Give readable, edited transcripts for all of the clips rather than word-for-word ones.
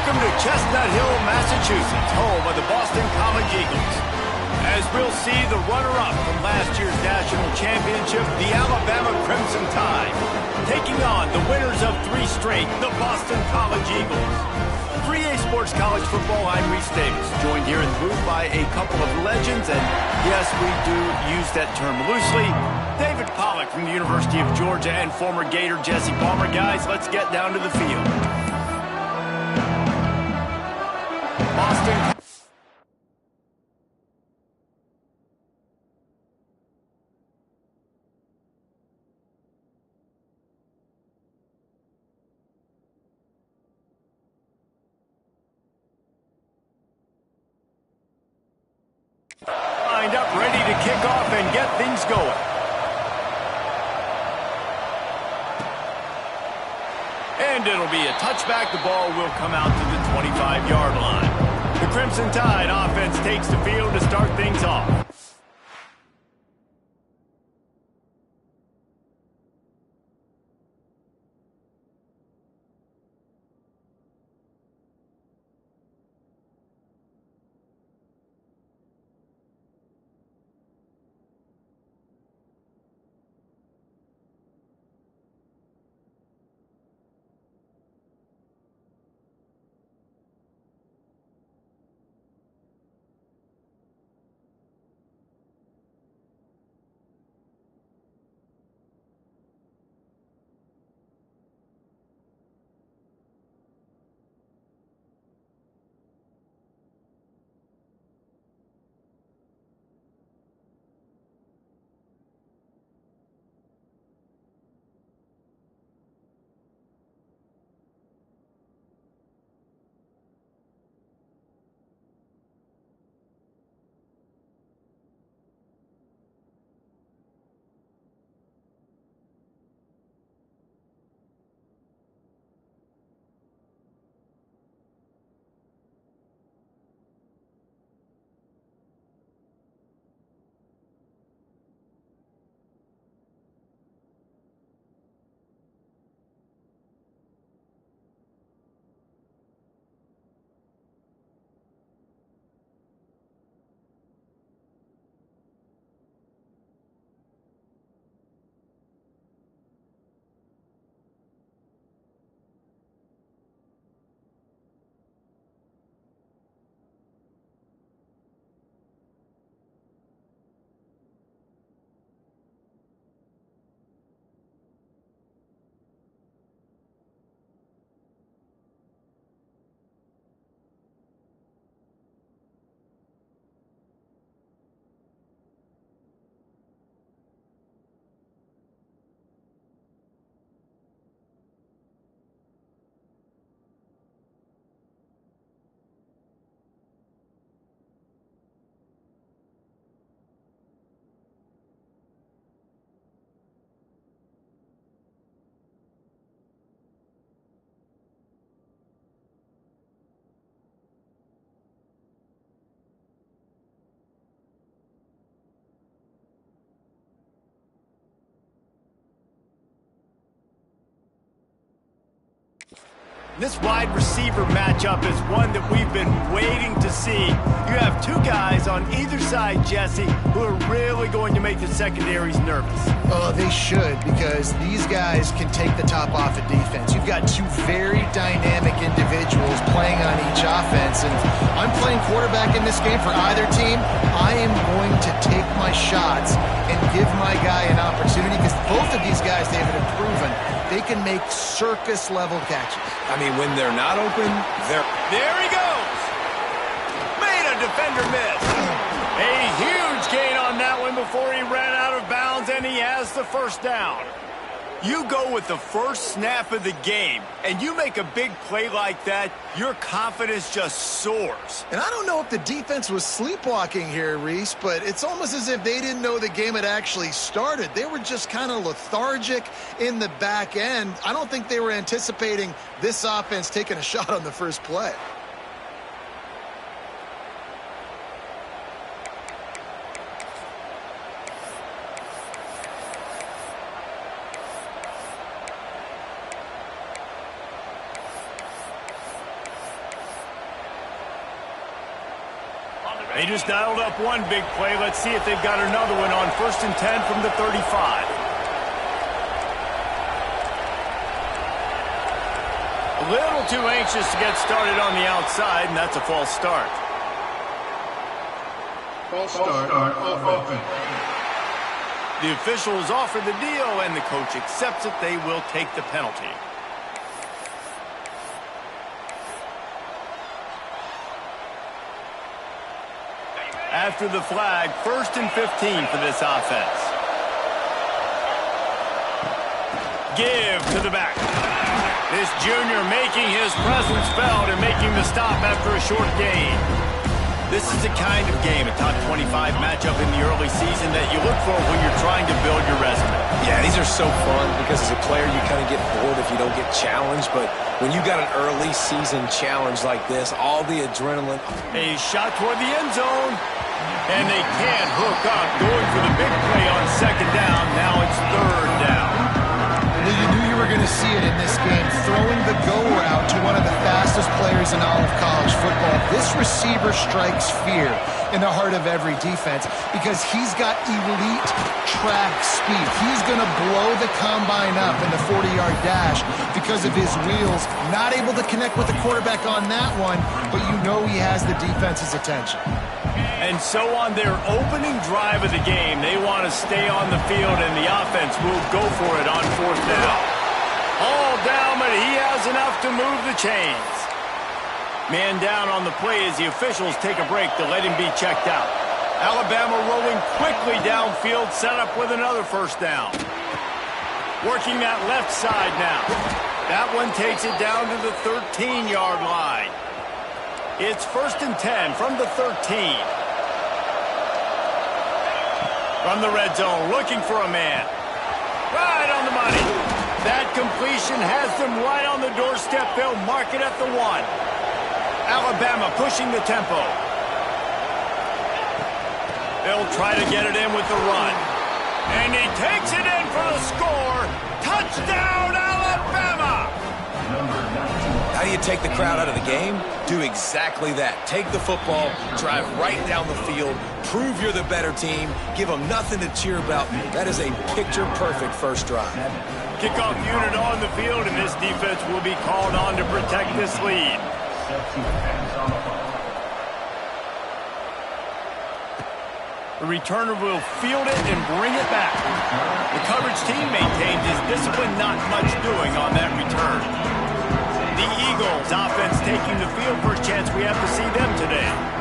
Welcome to Chestnut Hill, Massachusetts, home of the Boston College Eagles. As we'll see the runner-up from last year's national championship, the Alabama Crimson Tide, taking on the winners of 3 straight, the Boston College Eagles. 3A Sports College Football, I'm Reese Davis, joined here in the booth by a couple of legends, and yes, we do use that term loosely. David Pollack from the University of Georgia and former Gator Jesse Palmer. Guys, let's get down to the field. Boston. Lined up, ready to kick off and get things going. And it'll be a touchback. The ball will come out to the 25-yard line. The Crimson Tide offense takes the field to start things off. This wide receiver matchup is one that we've been waiting to see. You have 2 guys on either side, Jesse, who are really going to make the secondaries nervous. Oh, they should, because these guys can take the top off of defense. You've got 2 very dynamic individuals playing on each offense, and I'm playing quarterback in this game for either team. I am going to take my shots and give my guy an opportunity, because both of these guys, David, have proven they can make circus-level catches. I mean, when they're not open, they're... There he goes! Made a defender miss. A huge gain on that one before he ran out of bounds, and he has the first down. You go with the first snap of the game, and you make a big play like that, your confidence just soars. And I don't know if the defense was sleepwalking here, Reese, but it's almost as if they didn't know the game had actually started. They were just kind of lethargic in the back end. I don't think they were anticipating this offense taking a shot on the first play. They just dialed up one big play. Let's see if they've got another one on 1st and 10 from the 35. A little too anxious to get started on the outside, and that's a false start. False start on offense. The officials offer the deal, and the coach accepts it. They will take the penalty. After the flag, 1st and 15 for this offense. Give to the back. This junior making his presence felt and making the stop after a short gain. This is the kind of game, a top 25 matchup in the early season, that you look for when you're trying to build your resume. Yeah, these are so fun because as a player you kind of get bored if you don't get challenged, but when you got an early season challenge like this, all the adrenaline. A shot toward the end zone. And they can't hook up, going for the big play on 2nd down. Now it's 3rd down. Well, you knew you were going to see it in this game, throwing the go route to one of the fastest players in all of college football. This receiver strikes fear in the heart of every defense because he's got elite track speed. He's going to blow the combine up in the 40-yard dash because of his wheels. Not able to connect with the quarterback on that one, but you know he has the defense's attention. And so on their opening drive of the game, they want to stay on the field, and the offense will go for it on 4th down. All down, but he has enough to move the chains. Man down on the play as the officials take a break to let him be checked out. Alabama rolling quickly downfield, set up with another 1st down. Working that left side now. That one takes it down to the 13-yard line. It's 1st and 10 from the 13. From the red zone, looking for a man. Right on the money. That completion has them right on the doorstep. They'll mark it at the 1. Alabama pushing the tempo. They'll try to get it in with the run. And he takes it in for the score. Touchdown, Alabama! How do you take the crowd out of the game? Do exactly that. Take the football, drive right down the field, prove you're the better team, give them nothing to cheer about. That is a picture-perfect first drive. Kickoff unit on the field, and this defense will be called on to protect this lead. The returner will field it and bring it back. The coverage team maintains his discipline, not much doing on that return. The Eagles offense taking the field. First chance we have to see them today.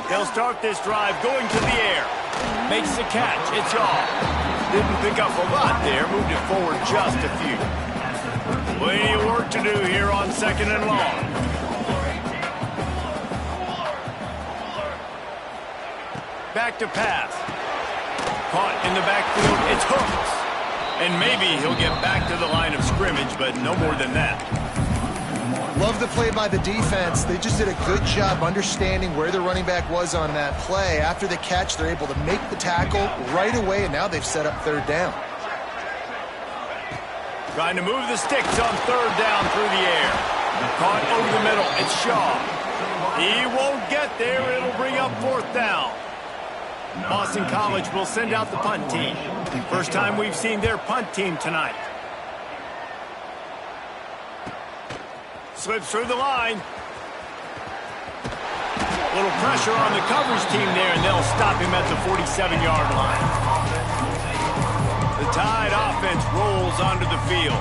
They'll start this drive going to the air. Makes the catch. It's off. Didn't pick up a lot there. Moved it forward just a few. Plenty of work to do here on 2nd and long. Back to pass. Caught in the backfield. It's Hooks. And maybe he'll get back to the line of scrimmage, but no more than that. Love the play by the defense. They just did a good job understanding where the running back was on that play. After the catch, they're able to make the tackle right away, and now they've set up 3rd down. Trying to move the sticks on 3rd down through the air. Caught over the middle. It's Shaw. He won't get there. It'll bring up 4th down. Boston College will send out the punt team. First time we've seen their punt team tonight. Slips through the line. Little pressure on the coverage team there, and they'll stop him at the 47-yard line. The Tide offense rolls onto the field.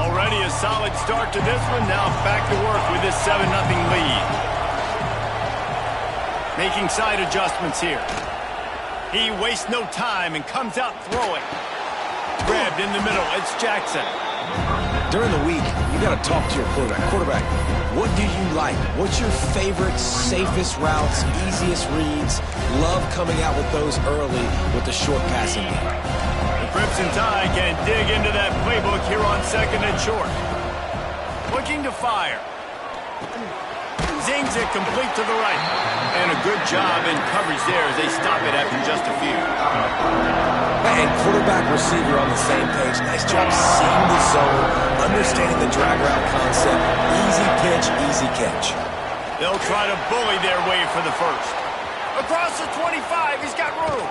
Already a solid start to this one. Now back to work with this 7-0 lead. Making side adjustments here. He wastes no time and comes out throwing. Grabbed in the middle. It's Jackson. During the week, you got to talk to your quarterback. Quarterback, What do you like? What's your favorite, safest routes, easiest reads? Love coming out with those early with the short passing game. The Crimson Tide can dig into that playbook here on 2nd and short. Looking to fire. Zings it complete to the right. And a good job in coverage there as they stop it after just a few. And quarterback receiver on the same page. Nice job seeing the zone, understanding the drag route concept. Easy pitch, easy catch. They'll try to bully their way for the first. Across the 25, he's got room.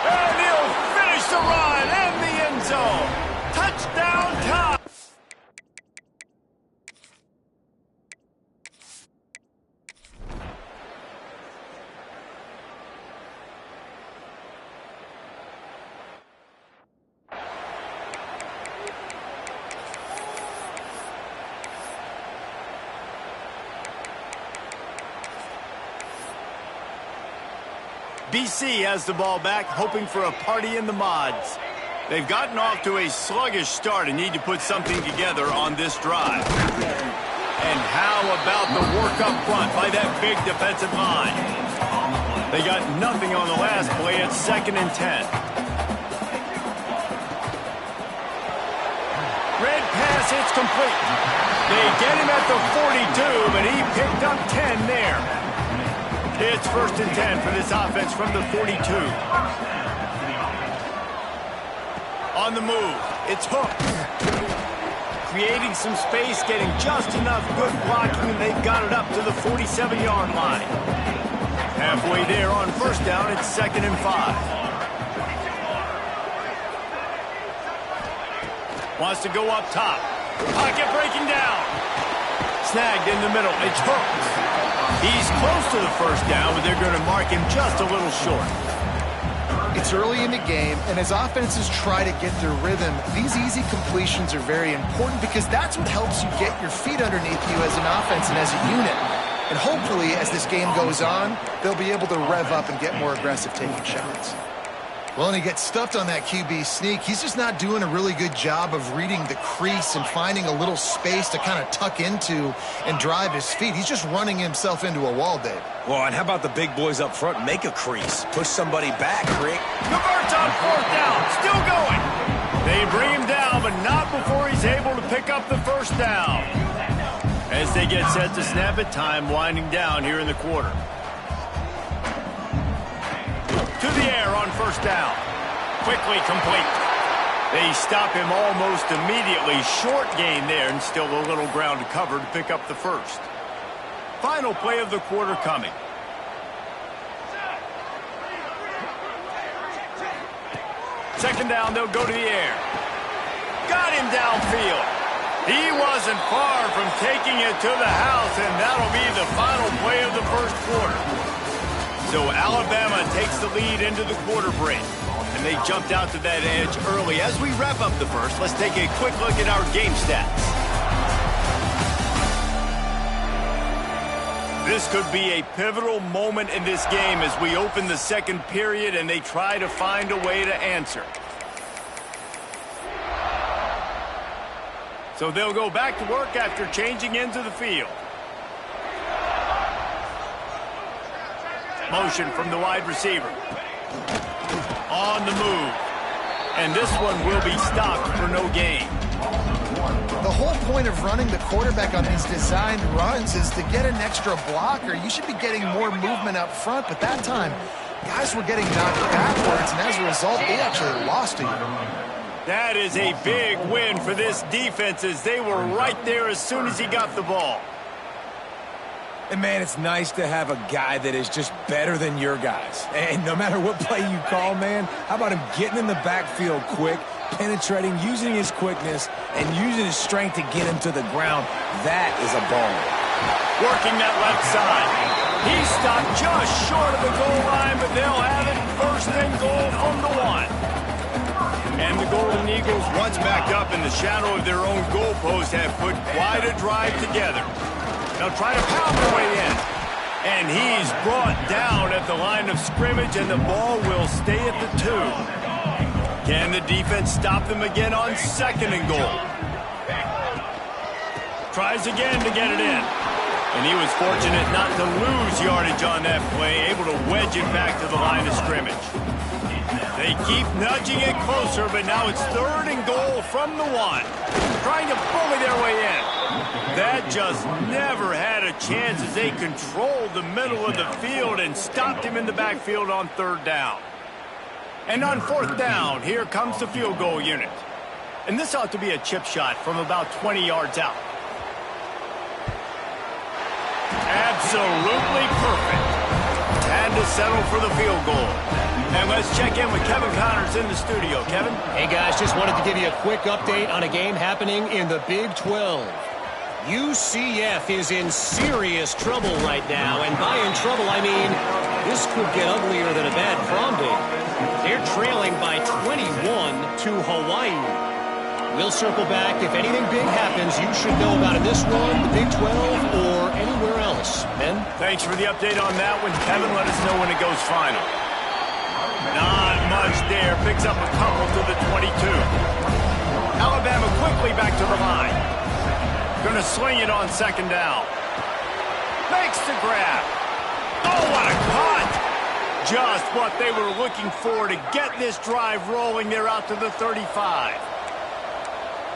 And he'll finish the run in the end zone. Touchdown Tide. BC has the ball back, hoping for a party in the mods. They've gotten off to a sluggish start and need to put something together on this drive. And how about the work up front by that big defensive line? They got nothing on the last play at 2nd and 10. Red pass, it's complete. They get him at the 42, but he picked up 10 there. It's 1st and 10 for this offense from the 42. On the move, it's Hook. Creating some space, getting just enough good blocking, and they've got it up to the 47-yard line. Halfway there on 1st down, it's 2nd and 5. Wants to go up top. Pocket breaking down. Snagged in the middle, it's Hook. He's close to the 1st down, but they're going to mark him just a little short. It's early in the game, and as offenses try to get their rhythm, these easy completions are very important because that's what helps you get your feet underneath you as an offense and as a unit. And hopefully, as this game goes on, they'll be able to rev up and get more aggressive taking shots. Well, and he gets stuffed on that QB sneak. He's just not doing a really good job of reading the crease and finding a little space to kind of tuck into and drive his feet. He's just running himself into a wall, Dave. Well, and how about the big boys up front? Make a crease. Push somebody back, Rick. Converts on 4th down. Still going. They bring him down, but not before he's able to pick up the 1st down. As they get set to snap it, time winding down here in the quarter. To the air on 1st down. Quickly complete. They stop him almost immediately. Short gain there and still a little ground to cover to pick up the 1st. Final play of the quarter coming. Second down, they'll go to the air. Got him downfield. He wasn't far from taking it to the house, and that'll be the final play of the 1st quarter. So Alabama takes the lead into the quarter break. And they jumped out to that edge early. As we wrap up the 1st, let's take a quick look at our game stats. This could be a pivotal moment in this game as we open the 2nd period and they try to find a way to answer. So they'll go back to work after changing into the field. Motion from the wide receiver. On the move. And this one will be stopped for no gain. The whole point of running the quarterback on these designed runs is to get an extra blocker. You should be getting more movement up front, but that time, guys were getting knocked backwards, and as a result, they actually lost a unit. That is a big win for this defense as they were right there as soon as he got the ball. And, man, it's nice to have a guy that is just better than your guys. And no matter what play you call, man, how about him getting in the backfield quick, penetrating, using his quickness, and using his strength to get him to the ground? That is a baller. Working that left side. He stopped just short of the goal line, but they'll have it 1st and goal from the 1. And the Golden Eagles, once back up in the shadow of their own goalpost, have put quite a drive together. They'll try to pound their way in. And he's brought down at the line of scrimmage, and the ball will stay at the 2. Can the defense stop them again on 2nd and goal? Tries again to get it in. And he was fortunate not to lose yardage on that play, able to wedge it back to the line of scrimmage. They keep nudging it closer, but now it's 3rd and goal from the 1. Trying to bully their way in. That just never had a chance as they controlled the middle of the field and stopped him in the backfield on 3rd down. And on 4th down, here comes the field goal unit. And this ought to be a chip shot from about 20 yards out. Absolutely perfect. Had to settle for the field goal. And let's check in with Kevin Connors in the studio. Kevin? Hey, guys, just wanted to give you a quick update on a game happening in the Big 12. UCF is in serious trouble right now, and by in trouble, I mean this could get uglier than a bad prom date. They're trailing by 21 to Hawaii. We'll circle back. If anything big happens, you should know about in this one, the Big 12, or anywhere else. Ben? Thanks for the update on that one, Kevin. Let us know when it goes final. Not much there. Picks up a couple to the 22. Alabama quickly back to the line. Going to sling it on 2nd down. Makes the grab. Oh, what a cut! Just what they were looking for to get this drive rolling. They're out to the 35.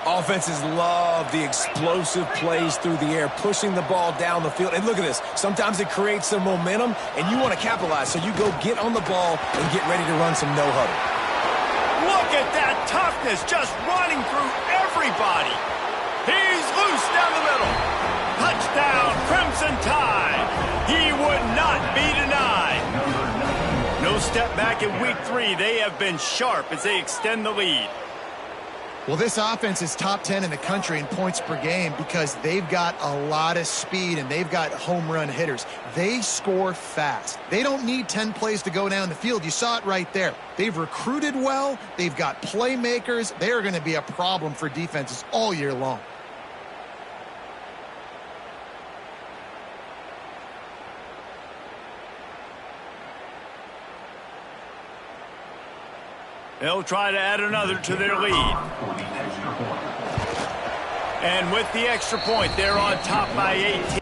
Offenses love the explosive plays through the air, pushing the ball down the field. And look at this. Sometimes it creates some momentum, and you want to capitalize. So you go get on the ball and get ready to run some no-huddle. Look at that toughness, just running through everybody. He's loose down the middle. Touchdown, Crimson Tide. He would not be denied. No step back in week 3. They have been sharp as they extend the lead. Well, this offense is top 10 in the country in points per game because they've got a lot of speed and they've got home run hitters. They score fast. They don't need 10 plays to go down the field. You saw it right there. They've recruited well. They've got playmakers. They are going to be a problem for defenses all year long. They'll try to add another to their lead. And with the extra point, they're on top by 18.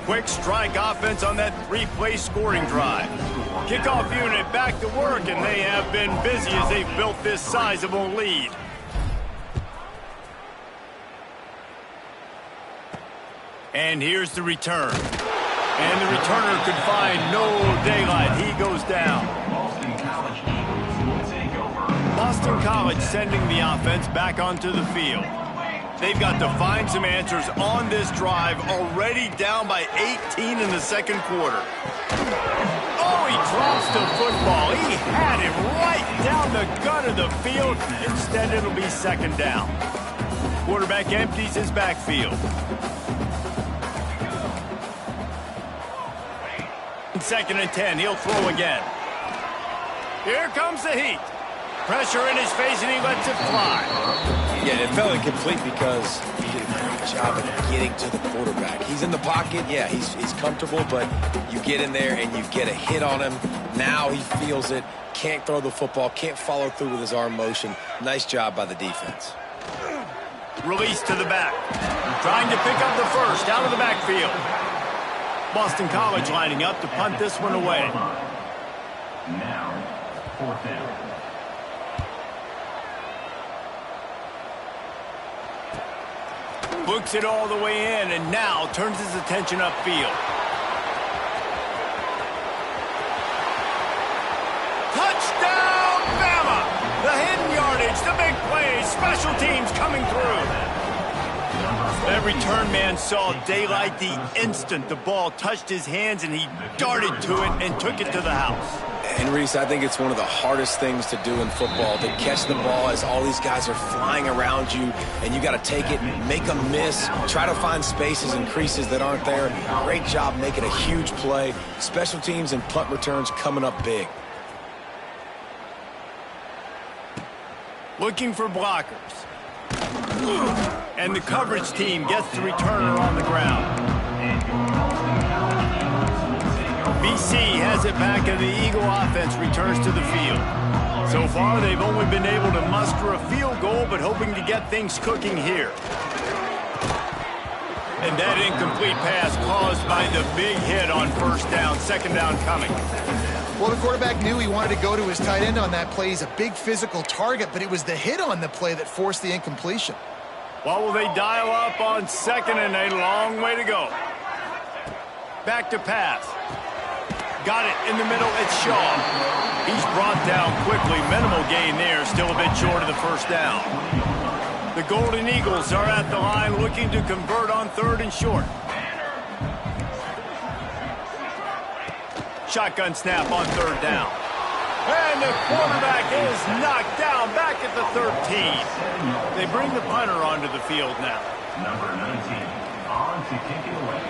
Quick strike offense on that 3-play scoring drive. Kickoff unit back to work, and they have been busy as they've built this sizable lead. And here's the return. And the returner could find no daylight. He goes down. Boston College sending the offense back onto the field. They've got to find some answers on this drive, already down by 18 in the 2nd quarter. Oh, he drops the football. He had him right down the gut of the field. Instead, it'll be 2nd down. Quarterback empties his backfield. 2nd and 10. He'll throw again. Here comes the heat. Pressure in his face, and he lets it fly. Yeah, it felt incomplete because he did a great job of getting to the quarterback. He's in the pocket. Yeah, he's comfortable, but you get in there and you get a hit on him. Now he feels it. Can't throw the football. Can't follow through with his arm motion. Nice job by the defense. Release to the back. Trying to pick up the first out of the backfield. Boston College lining up to punt this one away. Now, 4th down. Books it all the way in, and now turns his attention upfield. Touchdown, Bama! The hidden yardage, the big plays, special teams coming through. That return man saw daylight the instant the ball touched his hands, and he darted to it and took it to the house. And Reese, I think it's one of the hardest things to do in football, to catch the ball as all these guys are flying around you, and you got to take it, make them miss, try to find spaces and creases that aren't there. Great job making a huge play. Special teams and punt returns coming up big. Looking for blockers. And the coverage team gets the returner on the ground. BC has it back, and the Eagle offense returns to the field. So far, they've only been able to muster a field goal, but hoping to get things cooking here. And that incomplete pass caused by the big hit on first down, second down coming. Well, the quarterback knew he wanted to go to his tight end on that play. He's a big physical target, but it was the hit on the play that forced the incompletion. What will they dial up on second, and a long way to go? Back to pass. Got it in the middle. It's Shaw. He's brought down quickly. Minimal gain there. Still a bit short of the first down. The Golden Eagles are at the line looking to convert on third and short. Shotgun snap on third down. And the quarterback is knocked down back at the 13. They bring the punter onto the field now. Number 19 on to kick it away.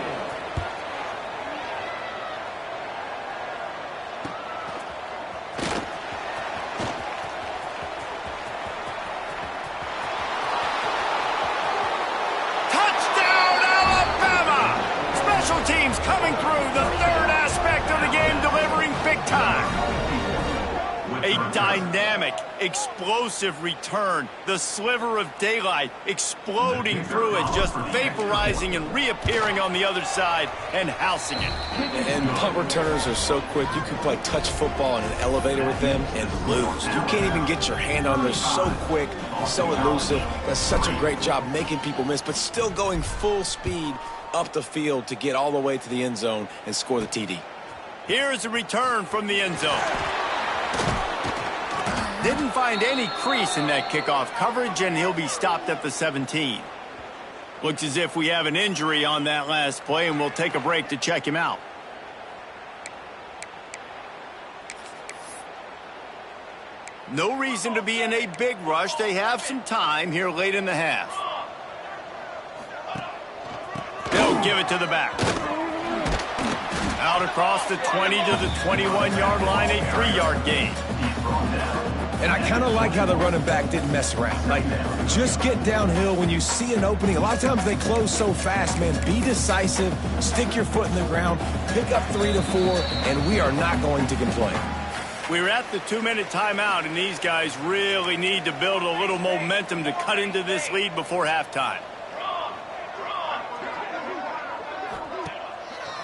Touchdown, Alabama! Special teams coming through, the third aspect of the game, delivering big time. A dynamic, explosive return. The sliver of daylight exploding through it, just vaporizing and reappearing on the other side and housing it. And punt returners are so quick, you can play touch football in an elevator with them and lose. You can't even get your hand on them. So quick, so elusive. Does such a great job making people miss, but still going full speed up the field to get all the way to the end zone and score the TD. Here's a return from the end zone. Didn't find any crease in that kickoff coverage, and he'll be stopped at the 17. Looks as if we have an injury on that last play, and we'll take a break to check him out. No reason to be in a big rush. They have some time here late in the half. They'll give it to the back. Out across the 20 to the 21-yard line, a 3-yard gain. And I kind of like how the running back didn't mess around. Like, just get downhill when you see an opening. A lot of times they close so fast, man. Be decisive, stick your foot in the ground, pick up 3 to 4, and we are not going to complain. We're at the 2-minute timeout, and these guys really need to build a little momentum to cut into this lead before halftime.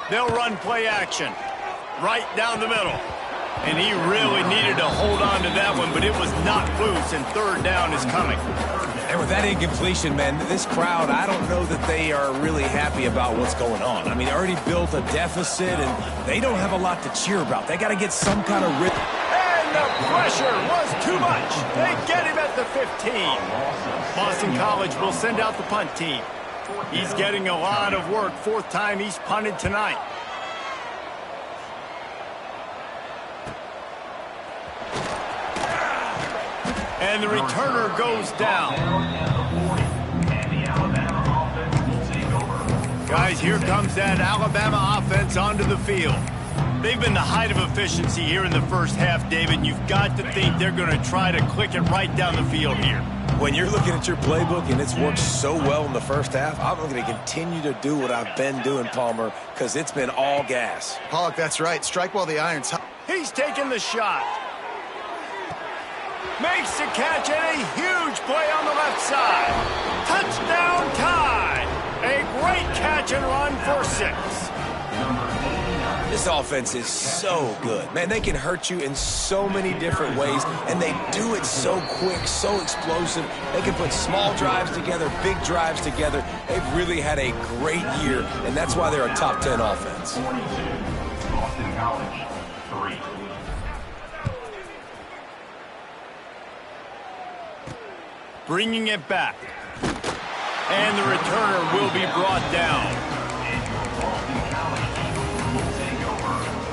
They'll run play action right down the middle. And he really needed to hold on to that one, but it was knocked loose, and third down is coming. And with that incompletion, man, this crowd, I don't know that they are really happy about what's going on. I mean, they already built a deficit, and they don't have a lot to cheer about. They got to get some kind of rhythm. And the pressure was too much. They get him at the 15. Boston College will send out the punt team. He's getting a lot of work. Fourth time he's punted tonight. And the returner goes down. Guys, here comes that Alabama offense onto the field. They've been the height of efficiency here in the first half, David. You've got to think they're going to try to click it right down the field here. When you're looking at your playbook and it's worked so well in the first half, I'm going to continue to do what I've been doing, Palmer, because it's been all gas. Pollock, that's right. Strike while the iron's hot. He's taking the shot. Makes the catch, and a huge play on the left side. Touchdown tie. A great catch and run for 6. This offense is so good. Man, they can hurt you in so many different ways, and they do it so quick, so explosive. They can put small drives together, big drives together. They've really had a great year, and that's why they're a top 10 offense. Boston College, 3. Bringing it back. And the returner will be brought down.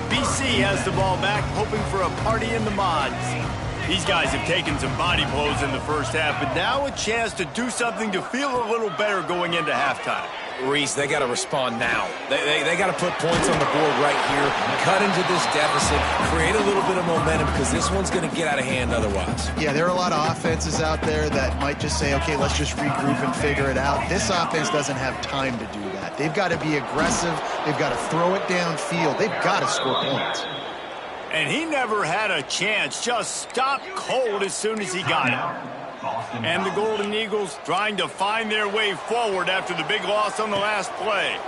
BC has the ball back, hoping for a party in the mods. These guys have taken some body blows in the first half, but now a chance to do something to feel a little better going into halftime. Reese, they got to respond now. They got to put points on the board right here, cut into this deficit, create a little bit of momentum because this one's going to get out of hand otherwise. Yeah, there are a lot of offenses out there that might just say, okay, let's just regroup and figure it out. This offense doesn't have time to do that. They've got to be aggressive. They've got to throw it downfield. They've got to score points. And he never had a chance, just stopped cold as soon as he got it. And the Golden Eagles trying to find their way forward after the big loss on the last play.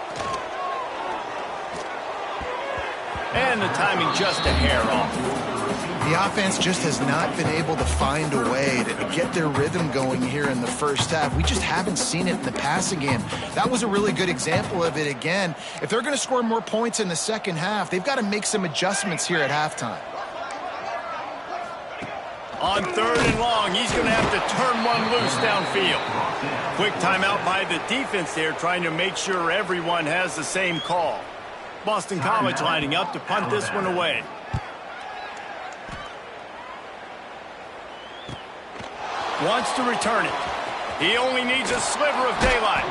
And the timing just a hair off. The offense just has not been able to find a way to get their rhythm going here in the first half. We just haven't seen it in the passing game. That was a really good example of it again. If they're going to score more points in the second half, they've got to make some adjustments here at halftime. On 3rd and long, he's going to have to turn one loose downfield. Quick timeout by the defense there, trying to make sure everyone has the same call. Boston College lining up to punt this one away. Wants to return it. He only needs a sliver of daylight.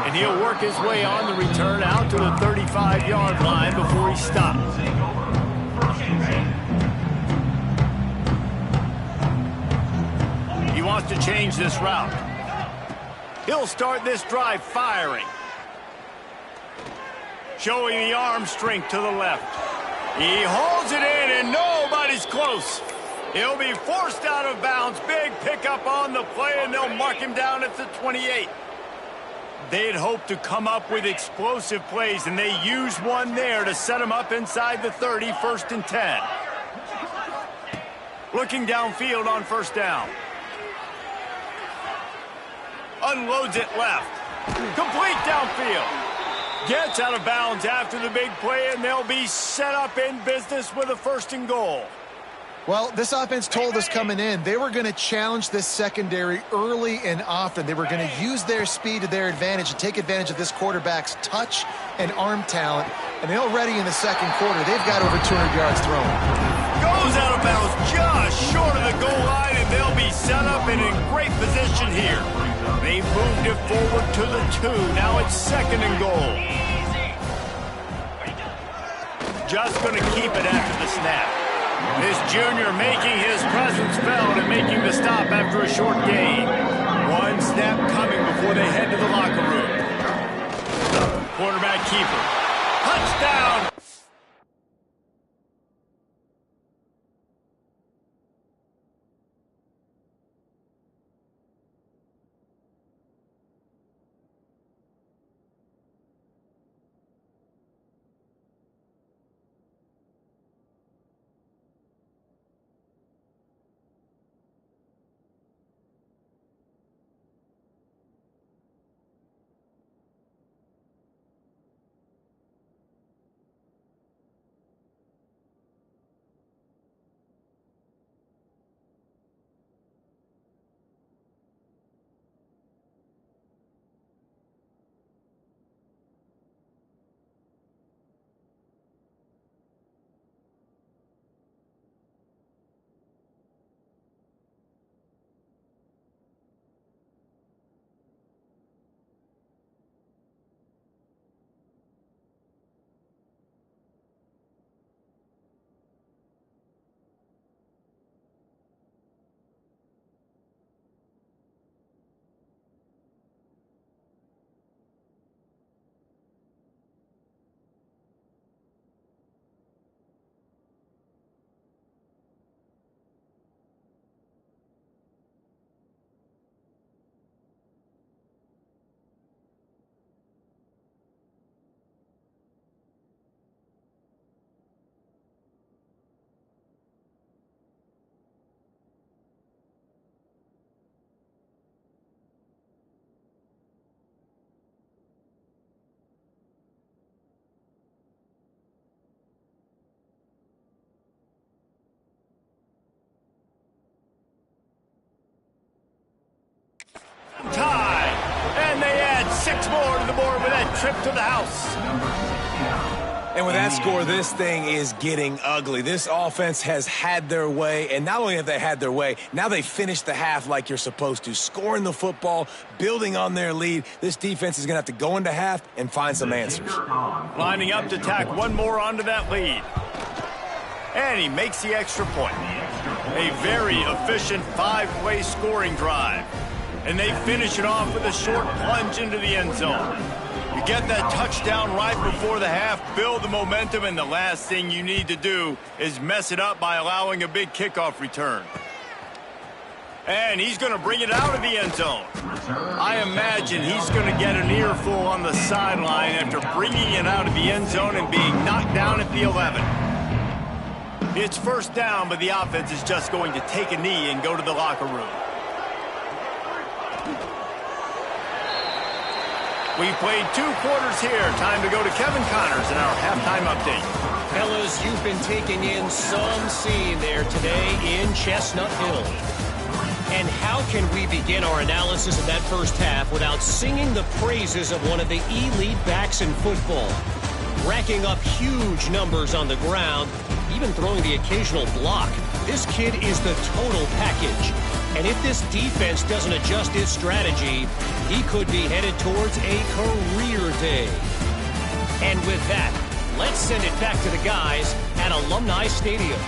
And he'll work his way on the return out to the 35-yard line before he stops. He wants to change this route. He'll start this drive firing. Showing the arm strength to the left. He holds it in and nobody's close. He'll be forced out of bounds. Big pickup on the play and they'll mark him down at the 28. They'd hoped to come up with explosive plays and they used one there to set him up inside the 30, 1st and 10. Looking downfield on 1st down. Unloads it left. Complete downfield. Gets out of bounds after the big play, and they'll be set up in business with a 1st and goal. Well, this offense told us coming in they were going to challenge this secondary early and often. They were going to use their speed to their advantage and take advantage of this quarterback's touch and arm talent. And already in the second quarter, they've got over 200 yards thrown. Goes out of bounds just short of the goal line, and they'll be set up and in great position here. They moved it forward to the 2. Now it's 2nd and goal. Just going to keep it after the snap. This junior making his presence felt and making the stop after a short gain. One snap coming before they head to the locker room. Quarterback keeper. Touchdown! trip to the house. And with that score, this thing is getting ugly. This offense has had their way, and not only have they had their way, now they finished the half like you're supposed to, scoring the football, building on their lead. This defense is going to have to go into half and find some answers. Lining up to tack one more onto that lead. And he makes the extra point. A very efficient five-way scoring drive. And they finish it off with a short plunge into the end zone. You get that touchdown right before the half, build the momentum, and the last thing you need to do is mess it up by allowing a big kickoff return. And he's going to bring it out of the end zone. I imagine he's going to get an earful on the sideline after bringing it out of the end zone and being knocked down at the 11. It's first down, but the offense is just going to take a knee and go to the locker room. We played 2 quarters here. Time to go to Kevin Connors in our halftime update. Fellas, you've been taking in some scene there today in Chestnut Hill. And how can we begin our analysis of that first half without singing the praises of one of the elite backs in football? Racking up huge numbers on the ground, even throwing the occasional block. This kid is the total package. And if this defense doesn't adjust its strategy, he could be headed towards a career day. And with that, let's send it back to the guys at Alumni Stadium.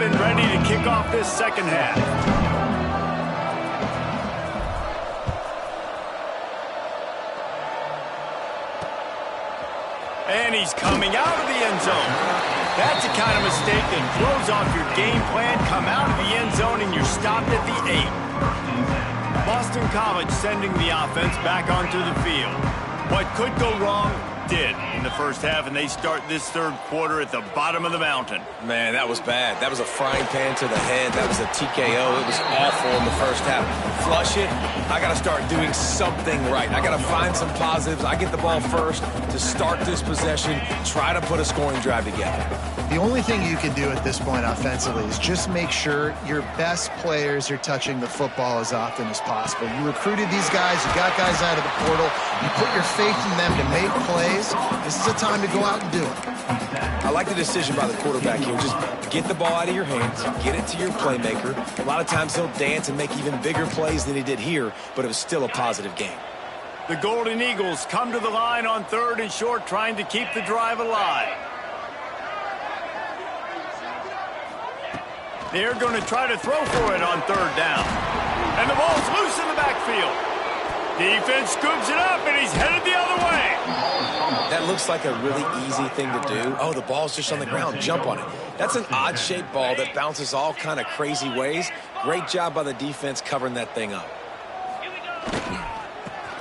and ready to kick off this second half. And he's coming out of the end zone. That's the kind of mistake that throws off your game plan. Come out of the end zone and you're stopped at the 8. Boston College sending the offense back onto the field. What could go wrong did in the first half, and they start this third quarter at the bottom of the mountain. Man, that was bad. That was a frying pan to the head. That was a TKO. It was awful in the first half. Flush it. I got to start doing something right. I got to find some positives. I get the ball first to start this possession, try to put a scoring drive together. The only thing you can do at this point offensively is just make sure your best players are touching the football as often as possible. You recruited these guys. You got guys out of the portal. You put your faith in them to make plays. This is a time to go out and do it. I like the decision by the quarterback here. Just get the ball out of your hands, get it to your playmaker. A lot of times he'll dance and make even bigger plays than he did here, but it was still a positive game. The Golden Eagles come to the line on 3rd and short, trying to keep the drive alive. They're going to try to throw for it on 3rd down. And the ball's loose in the backfield. Defense scoops it up, and he's headed the other way. That looks like a really easy thing to do. Oh, the ball's just on the ground. Jump on it. That's an odd-shaped ball that bounces all kind of crazy ways. Great job by the defense covering that thing up.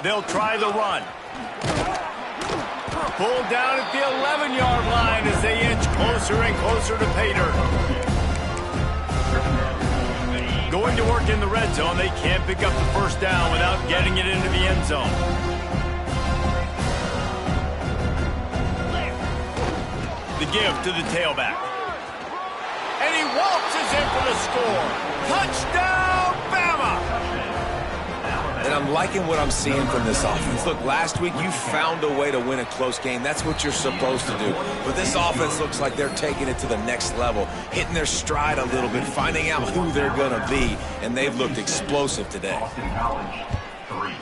They'll try the run. Pulled down at the 11-yard line as they inch closer and closer to pay dirt. Going to work in the red zone, they can't pick up the first down without getting it into the end zone. The give to the tailback. And he waltzes in for the score. Touchdown, Bama! And I'm liking what I'm seeing from this offense. Look, last week you found a way to win a close game. That's what you're supposed to do. But this offense looks like they're taking it to the next level, hitting their stride a little bit, finding out who they're going to be, and they've looked explosive today. Boston College, 3.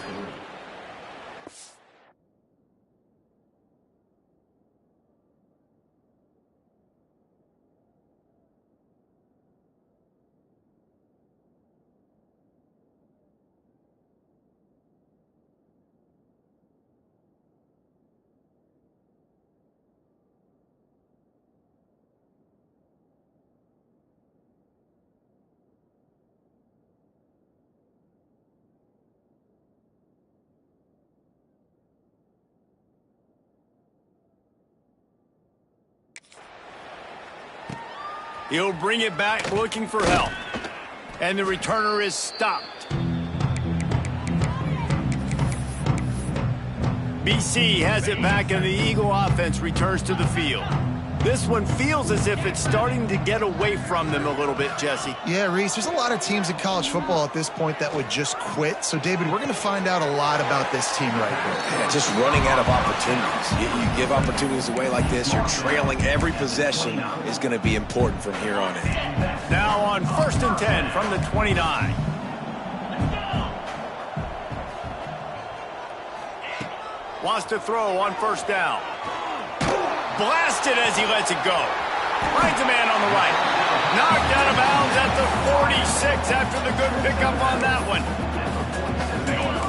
He'll bring it back looking for help. And the returner is stopped. BC has it back and the Eagle offense returns to the field. This one feels as if it's starting to get away from them a little bit, Jesse. Yeah, Reese, there's a lot of teams in college football at this point that would just quit. So, David, we're going to find out a lot about this team right here. Yeah, just running out of opportunities. You give opportunities away like this, you're trailing. Every possession is going to be important from here on in. Now on 1st and 10 from the 29. Wants to throw on 1st down. Blasted as he lets it go. Finds a man on the right. Knocked out of bounds at the 46 after the good pickup on that one.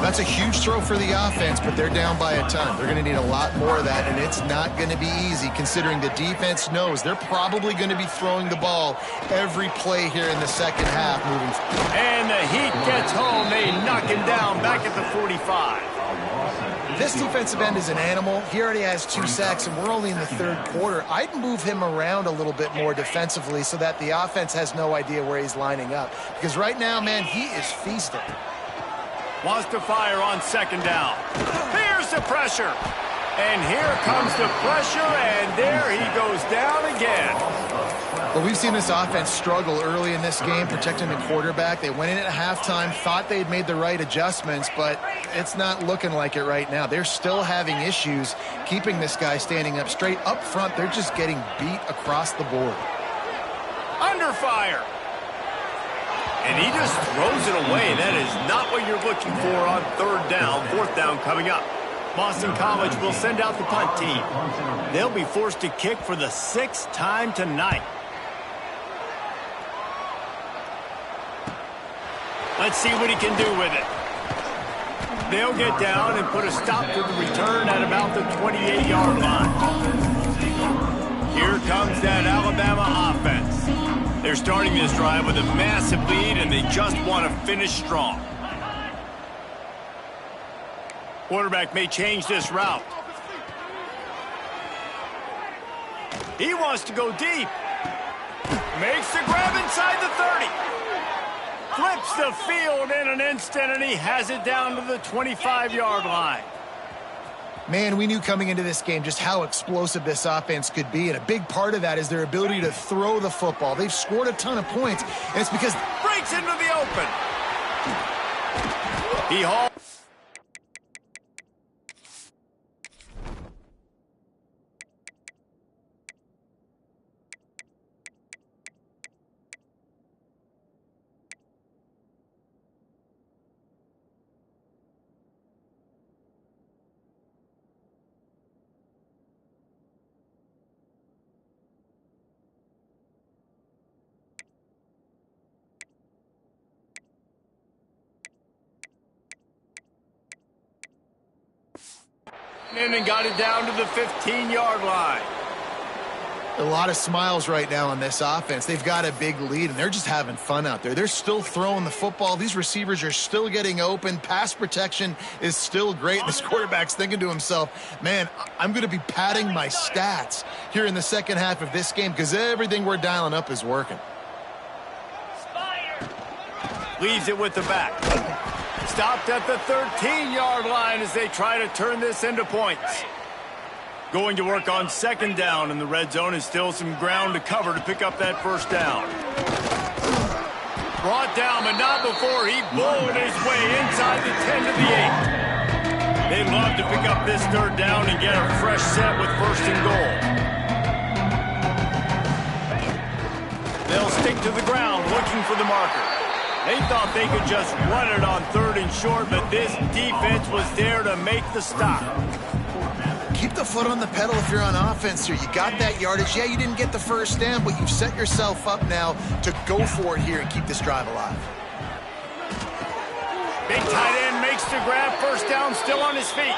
That's a huge throw for the offense, but they're down by a ton. They're going to need a lot more of that, and it's not going to be easy considering the defense knows they're probably going to be throwing the ball every play here in the second half moving forward. And the Heat gets home. They knock him down back at the 45. This defensive end is an animal. He already has 2 sacks, and we're only in the 3rd quarter. I'd move him around a little bit more defensively so that the offense has no idea where he's lining up. Because right now, man, he is feasting. Wants to fire on 2nd down. Here's the pressure. And here comes the pressure, and there he goes down again. But we've seen this offense struggle early in this game, protecting the quarterback. They went in at halftime, thought they'd made the right adjustments, but it's not looking like it right now. They're still having issues keeping this guy standing up straight. Up front, they're just getting beat across the board. Under fire. And he just throws it away. That is not what you're looking for on 3rd down. 4th down coming up. Boston College will send out the punt team. They'll be forced to kick for the 6th time tonight. Let's see what he can do with it. They'll get down and put a stop to the return at about the 28-yard line. Here comes that Alabama offense. They're starting this drive with a massive lead, and they just want to finish strong. Quarterback may change this route. He wants to go deep. Makes the grab inside the 30. Flips the field in an instant, and he has it down to the 25-yard line. Man, we knew coming into this game just how explosive this offense could be, and a big part of that is their ability to throw the football. They've scored a ton of points, and it's because... Breaks into the open. He hauls. And got it down to the 15-yard line. A lot of smiles right now on this offense. They've got a big lead, and they're just having fun out there. They're still throwing the football. These receivers are still getting open. Pass protection is still great. This quarterback's thinking to himself, man, I'm going to be padding my stats here in the second half of this game because everything we're dialing up is working. Leaves it with the back. Stopped at the 13-yard line as they try to turn this into points. Going to work on second down in the red zone, and still some ground to cover to pick up that first down. Brought down, but not before he bowled his way inside the 10 to the 8. They'd love to pick up this third down and get a fresh set with first and goal. They'll stick to the ground looking for the marker. They thought they could just run it on third and short, but this defense was there to make the stop. Keep the foot on the pedal if you're on offense here. You got that yardage. Yeah, you didn't get the first down, but you've set yourself up now to go for it here and keep this drive alive. Big tight end makes the grab. First down, still on his feet.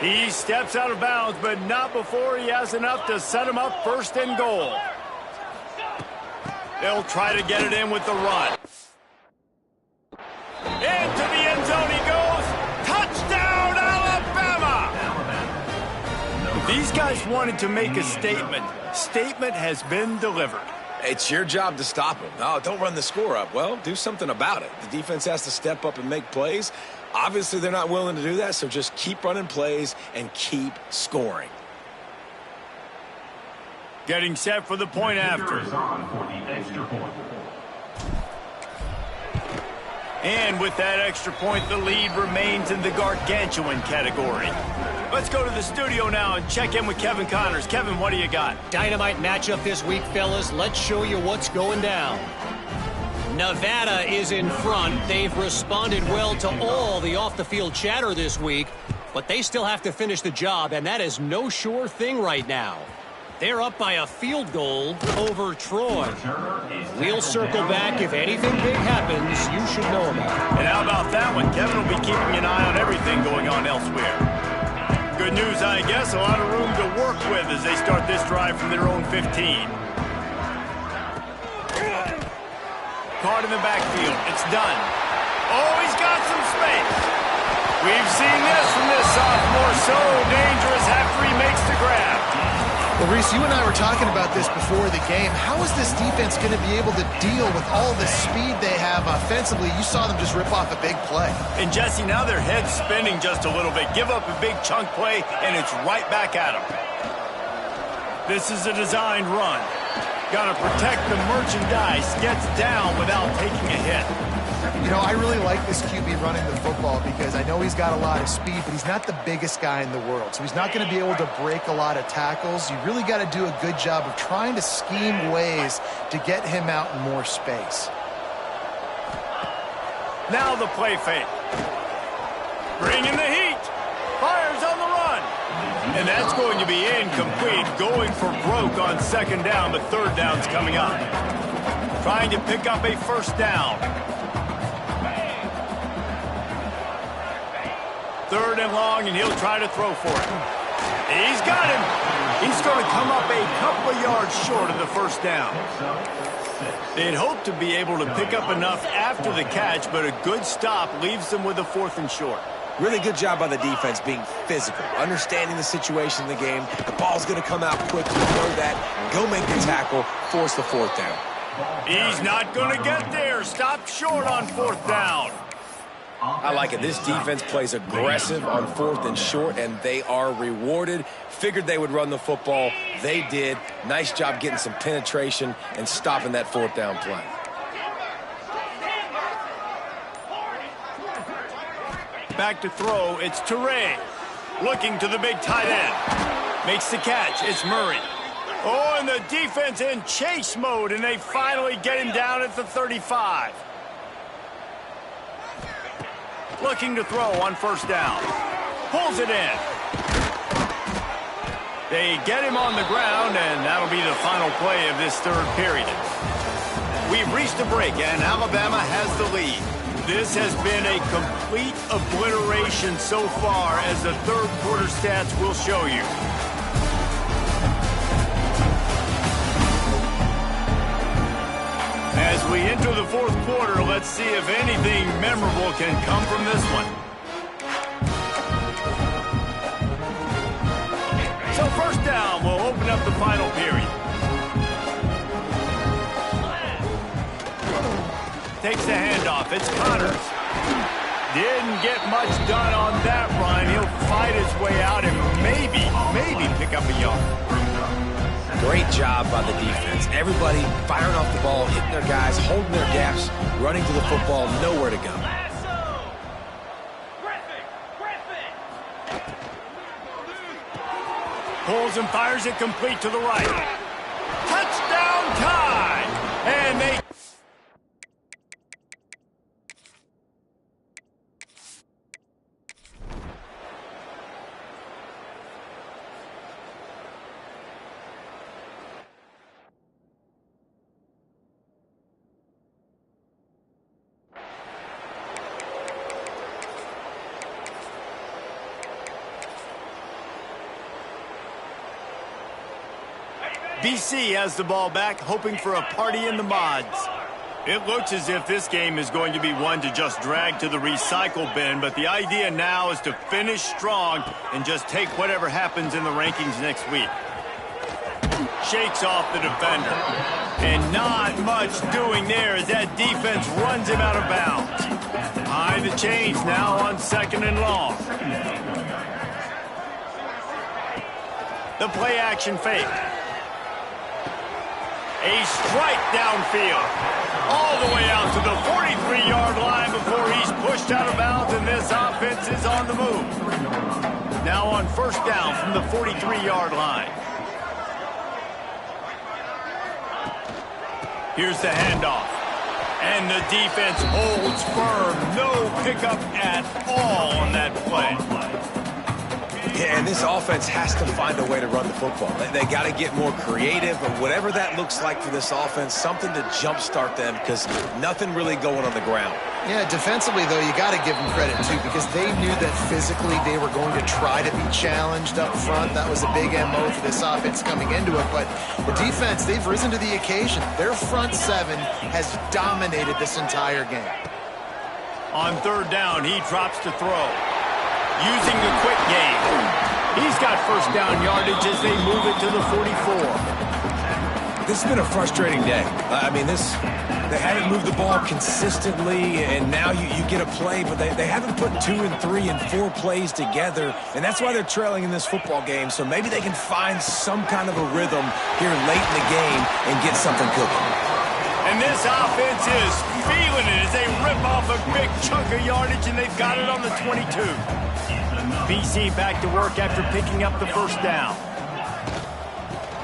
He steps out of bounds, but not before he has enough to set him up first and goal. They'll try to get it in with the run. Into the end zone he goes. Touchdown, Alabama! These guys wanted to make a statement. Statement has been delivered. It's your job to stop them. No, don't run the score up. Well, do something about it. The defense has to step up and make plays. Obviously, they're not willing to do that, so just keep running plays and keep scoring. Getting set for the point after. And with that extra point, the lead remains in the gargantuan category. Let's go to the studio now and check in with Kevin Connors. Kevin, what do you got? Dynamite matchup this week, fellas. Let's show you what's going down. Nevada is in front. They've responded well to all the off-the-field chatter this week, but they still have to finish the job, and that is no sure thing right now. They're up by a field goal over Troy. We'll circle back. If anything big happens, you should know about it. And how about that one? Kevin will be keeping an eye on everything going on elsewhere. Good news, I guess. A lot of room to work with as they start this drive from their own 15. Caught in the backfield. It's done. Oh, he's got some space. We've seen this from this sophomore. So dangerous after he makes the grab. Well, Reese, you and I were talking about this before the game. How is this defense going to be able to deal with all the speed they have offensively? You saw them just rip off a big play. And, Jesse, now their head's spinning just a little bit. Give up a big chunk play, and it's right back at them. This is a designed run. Got to protect the merchandise. Gets down without taking a hit. You know, I really like this QB running the football because I know he's got a lot of speed, but he's not the biggest guy in the world. So he's not going to be able to break a lot of tackles. You really got to do a good job of trying to scheme ways to get him out in more space. Now the play fake. Bringing the heat. Fires on the run. And that's going to be incomplete. Going for broke on second down, but third down's coming up. Trying to pick up a first down. 3rd and long, and he'll try to throw for it. He's got him. He's going to come up a couple of yards short of the first down. They'd hoped to be able to pick up enough after the catch, but a good stop leaves them with a 4th and short. Really good job by the defense being physical, understanding the situation in the game. The ball's going to come out quick. You know that. Go make the tackle, force the 4th down. He's not going to get there. Stop short on 4th down. I like it. This defense plays aggressive on 4th and short, and they are rewarded. Figured they would run the football. They did. Nice job getting some penetration and stopping that 4th down play. Back to throw, it's Toure. Looking to the big tight end. Makes the catch, it's Murray. Oh, and the defense in chase mode, and they finally get him down at the 35. Looking to throw on 1st down. Pulls it in. They get him on the ground, and that'll be the final play of this 3rd period. We've reached a break, and Alabama has the lead. This has been a complete obliteration so far, as the 3rd quarter stats will show you. As we enter the 4th quarter, let's see if anything memorable can come from this one. So 1st down will open up the final period. Takes the handoff. It's Connors. Didn't get much done on that run. He'll fight his way out and maybe pick up a yard. Great job by the defense. Everybody firing off the ball, hitting their guys, holding their gaps, running to the football, nowhere to go. Pulls and fires it complete to the right. Touchdown time! And they... BC has the ball back, hoping for a party in the mods. It looks as if this game is going to be one to just drag to the recycle bin, but the idea now is to finish strong and just take whatever happens in the rankings next week. Shakes off the defender. And not much doing there as that defense runs him out of bounds. Behind the chains now on 2nd and long. The play action fake. A strike downfield. All the way out to the 43-yard line before he's pushed out of bounds, and this offense is on the move. Now on 1st down from the 43-yard line. Here's the handoff. And the defense holds firm. No pickup at all on that play. Yeah, and this offense has to find a way to run the football. They got to get more creative, or whatever that looks like for this offense, something to jumpstart them, because nothing really going on the ground. Yeah, defensively, though, you got to give them credit, too, because they knew that physically they were going to try to be challenged up front. That was a big MO for this offense coming into it. But the defense, they've risen to the occasion. Their front 7 has dominated this entire game. On 3rd down, he drops to throw. Using the quick game. He's got 1st down yardage as they move it to the 44. This has been a frustrating day. I mean, they haven't moved the ball consistently, and now you get a play, but they haven't put 2 and 3 and 4 plays together, and that's why they're trailing in this football game. So maybe they can find some kind of a rhythm here late in the game and get something cooking. And this offense is feeling it as they rip off a big chunk of yardage, and they've got it on the 22. BC back to work after picking up the 1st down.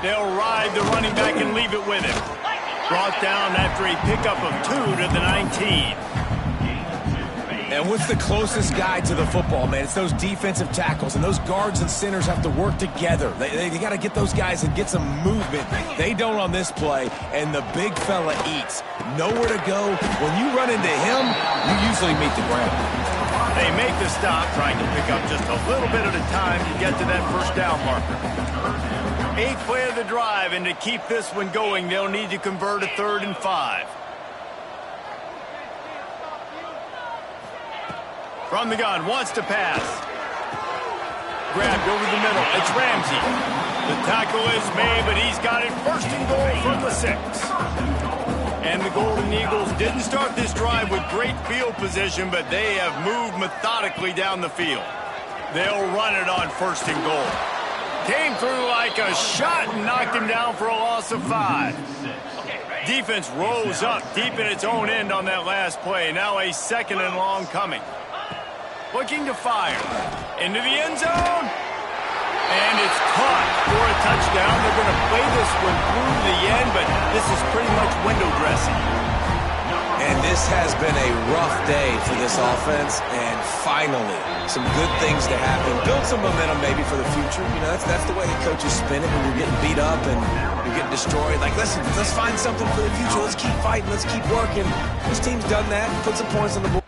They'll ride the running back and leave it with him. Brought down after a pickup of 2 to the 19. And what's the closest guy to the football, man? It's those defensive tackles, and those guards and centers have to work together. They got to get those guys and get some movement. They don't on this play, and the big fella eats. Nowhere to go. When you run into him, you usually meet the ground. They make the stop, trying to pick up just a little bit at a time to get to that first down marker. 8th play of the drive, and to keep this one going, they'll need to convert a 3rd and 5. From the gun, wants to pass. Grabbed over the middle. It's Ramsey. The tackle is made, but he's got it 1st and goal from the 6. And the Golden Eagles didn't start this drive with great field position, but they have moved methodically down the field. They'll run it on 1st and goal. Came through like a shot and knocked him down for a loss of 5. Defense rose up deep in its own end on that last play. Now a 2nd and long coming. Looking to fire. Into the end zone. And it's caught for a touchdown. They're going to play this one through to the end, but this is pretty much window dressing. And this has been a rough day for this offense, and finally, some good things to happen. Build some momentum maybe for the future. You know, that's the way the coaches spin it when you're getting beat up and you're getting destroyed. Like, listen, let's find something for the future. Let's keep fighting. Let's keep working. This team's done that. Put some points on the board.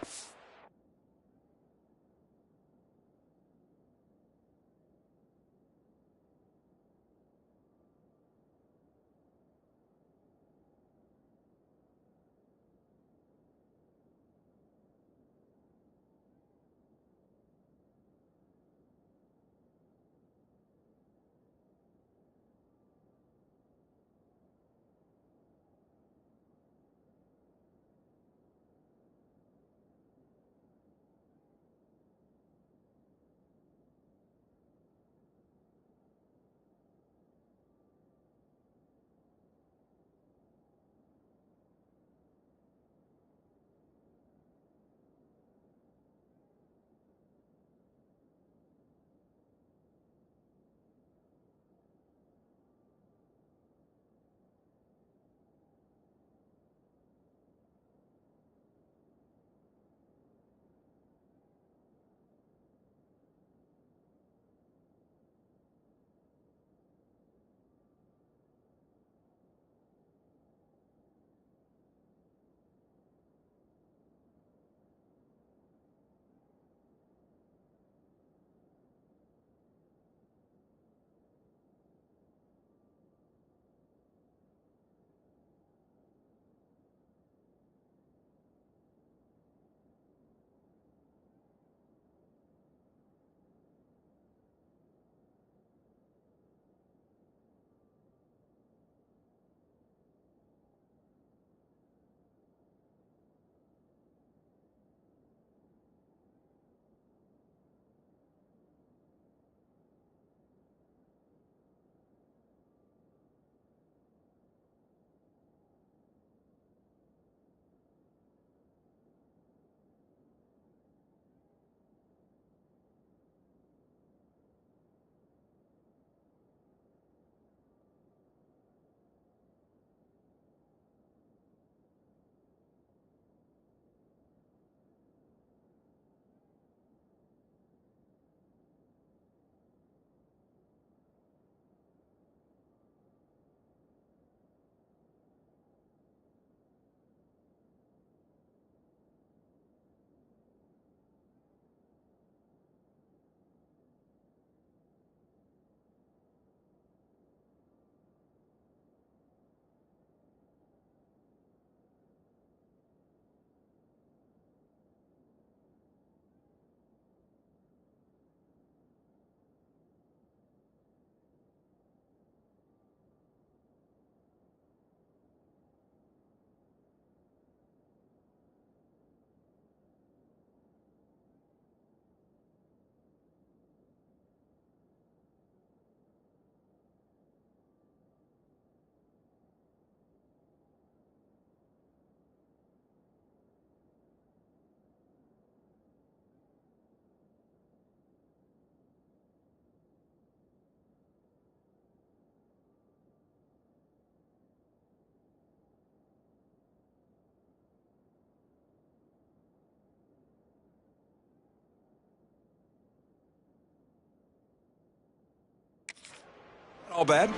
All bad.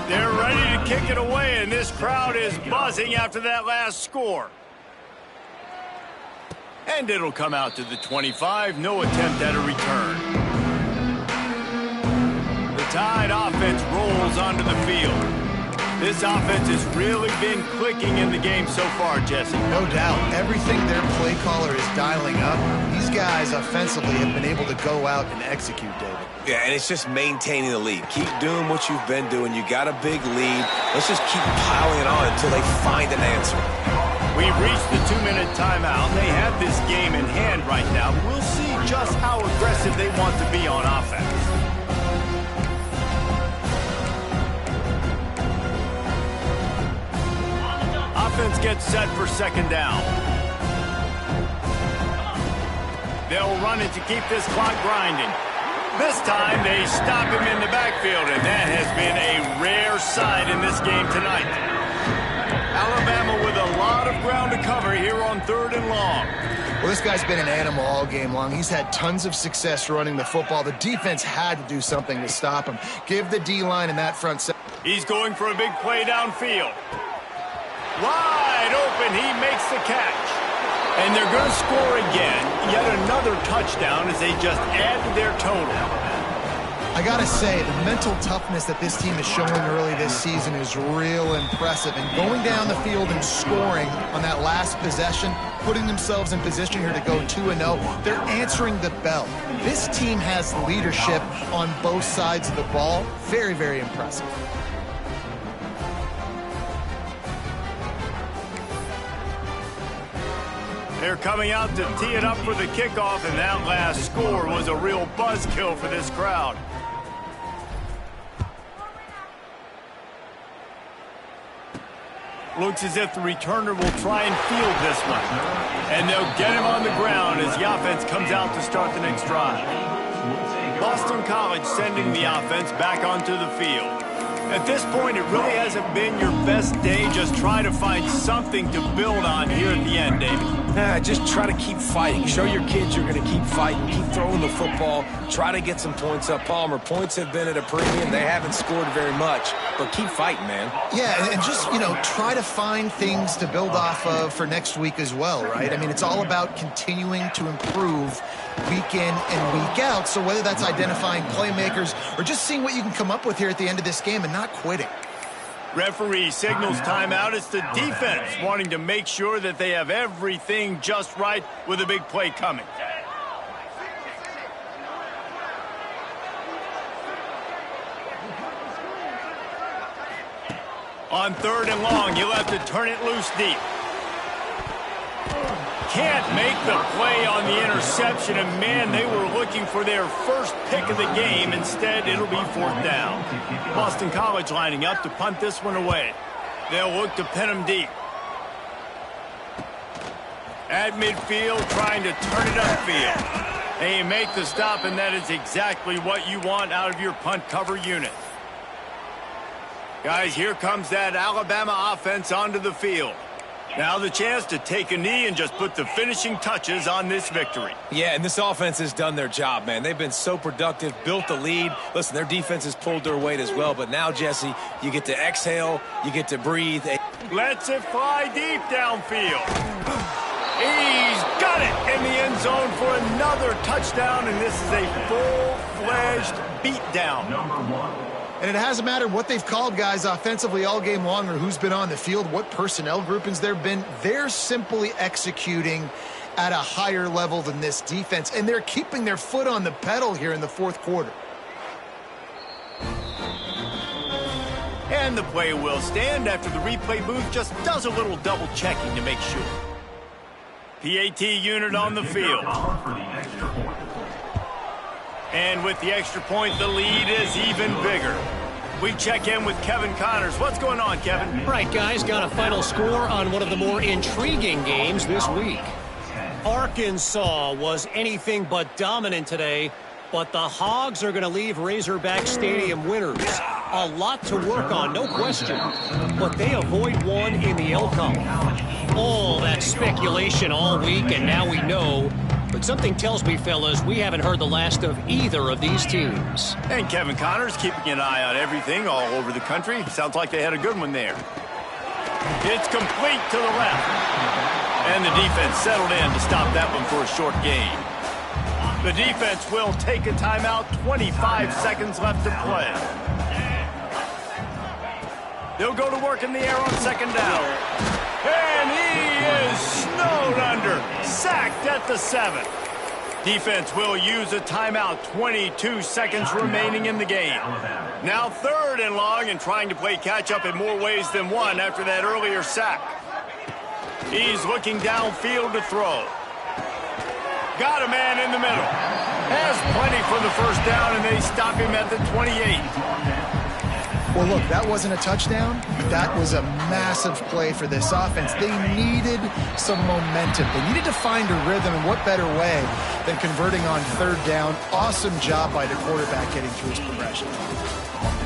They're ready to kick it away, and this crowd is buzzing after that last score. And it'll come out to the 25. No attempt at a return. The Tide offense rolls onto the field. This offense has really been clicking in the game so far, Jesse. No doubt. Everything their play caller is dialing up, these guys offensively have been able to go out and execute, David. Yeah, and it's just maintaining the lead. Keep doing what you've been doing. You got a big lead. Let's just keep piling it on until they find an answer. We've reached the 2-minute timeout. They have this game in hand right now. We'll see just how aggressive they want to be on offense. Offense gets set for second down. They'll run it to keep this clock grinding. This time they stop him in the backfield, and that has been a rare sight in this game tonight. Alabama with a lot of ground to cover here on 3rd and long. Well, this guy's been an animal all game long. He's had tons of success running the football. The defense had to do something to stop him. Give the D-line in that front set. He's going for a big play downfield. Wide open, he makes the catch. And they're going to score again. Yet another touchdown as they just add to their total. I got to say, the mental toughness that this team is showing early this season is real impressive. And going down the field and scoring on that last possession, putting themselves in position here to go 2-0, they're answering the bell. This team has leadership on both sides of the ball. Very, very impressive. They're coming out to tee it up for the kickoff, and that last score was a real buzzkill for this crowd. Looks as if the returner will try and field this one. And they'll get him on the ground as the offense comes out to start the next drive. Boston College sending the offense back onto the field. At this point, it really hasn't been your best day. Just try to find something to build on here at the end, David. Just try to keep fighting. Show your kids you're going to keep fighting. Keep throwing the football. Try to get some points up. Palmer, points have been at a premium. They haven't scored very much, but keep fighting, man. Yeah, and just, try to find things to build off of for next week as well, right? I mean, it's all about continuing to improve week in and week out. So whether that's identifying playmakers or just seeing what you can come up with here at the end of this game and not quitting. Referee signals timeout. It's the defense wanting to make sure that they have everything just right with a big play coming. On 3rd and long, you'll have to turn it loose deep. Can't make the play on the interception, and man, they were looking for their first pick of the game. Instead, it'll be 4th down. Boston College lining up to punt this one away. They'll look to pin them deep. At midfield, trying to turn it upfield. They make the stop, and that is exactly what you want out of your punt cover unit. Guys, here comes that Alabama offense onto the field. Now the chance to take a knee and just put the finishing touches on this victory. Yeah, and this offense has done their job, man. They've been so productive, built the lead. Listen, their defense has pulled their weight as well. But now, Jesse, you get to exhale, you get to breathe. Lets it fly deep downfield. He's got it in the end zone for another touchdown, and this is a full-fledged beatdown. Number 1. And it hasn't mattered what they've called guys offensively all game long or who's been on the field, what personnel groupings there have been. They're simply executing at a higher level than this defense, and they're keeping their foot on the pedal here in the 4th quarter. And the play will stand after the replay booth just does a little double checking to make sure. PAT unit on the field. And with the extra point, the lead is even bigger. We check in with Kevin Connors. What's going on, Kevin? Right, guys, got a final score on one of the more intriguing games this week. Arkansas was anything but dominant today, but the Hogs are going to leave Razorback Stadium winners. A lot to work on, no question, but they avoid one in the L column. All that speculation all week, and now we know. But something tells me, fellas, we haven't heard the last of either of these teams. And Kevin Connors keeping an eye on everything all over the country. Sounds like they had a good one there. It's complete to the left. And the defense settled in to stop that one for a short gain. The defense will take a timeout, 25 seconds left to play. They'll go to work in the air on second down. And he is snowed under, sacked at the 7. Defense will use a timeout, 22 seconds remaining in the game. Now 3rd and long and trying to play catch-up in more ways than one after that earlier sack. He's looking downfield to throw. Got a man in the middle. Has plenty for the first down, and they stop him at the 28. Well, look, that wasn't a touchdown. That was a massive play for this offense. They needed some momentum. They needed to find a rhythm, and what better way than converting on 3rd down. Awesome job by the quarterback getting through his progression.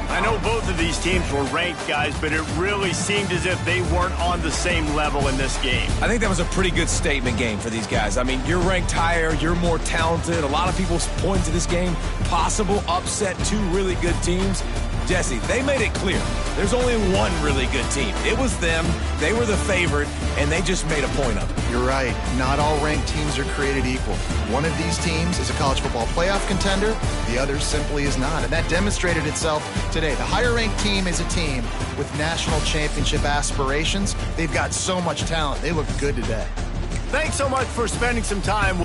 I know both of these teams were ranked, guys, but it really seemed as if they weren't on the same level in this game. I think that was a pretty good statement game for these guys. I mean, you're ranked higher, you're more talented. A lot of people point to this game, possible upset, 2 really good teams. Jesse, they made it clear there's only one really good team. It was them. They were the favorite, and they just made a point of it. You're right. Not all ranked teams are created equal. One of these teams is a college football playoff contender. The other simply is not, and that demonstrated itself today. The higher-ranked team is a team with national championship aspirations. They've got so much talent. They look good today. Thanks so much for spending some time with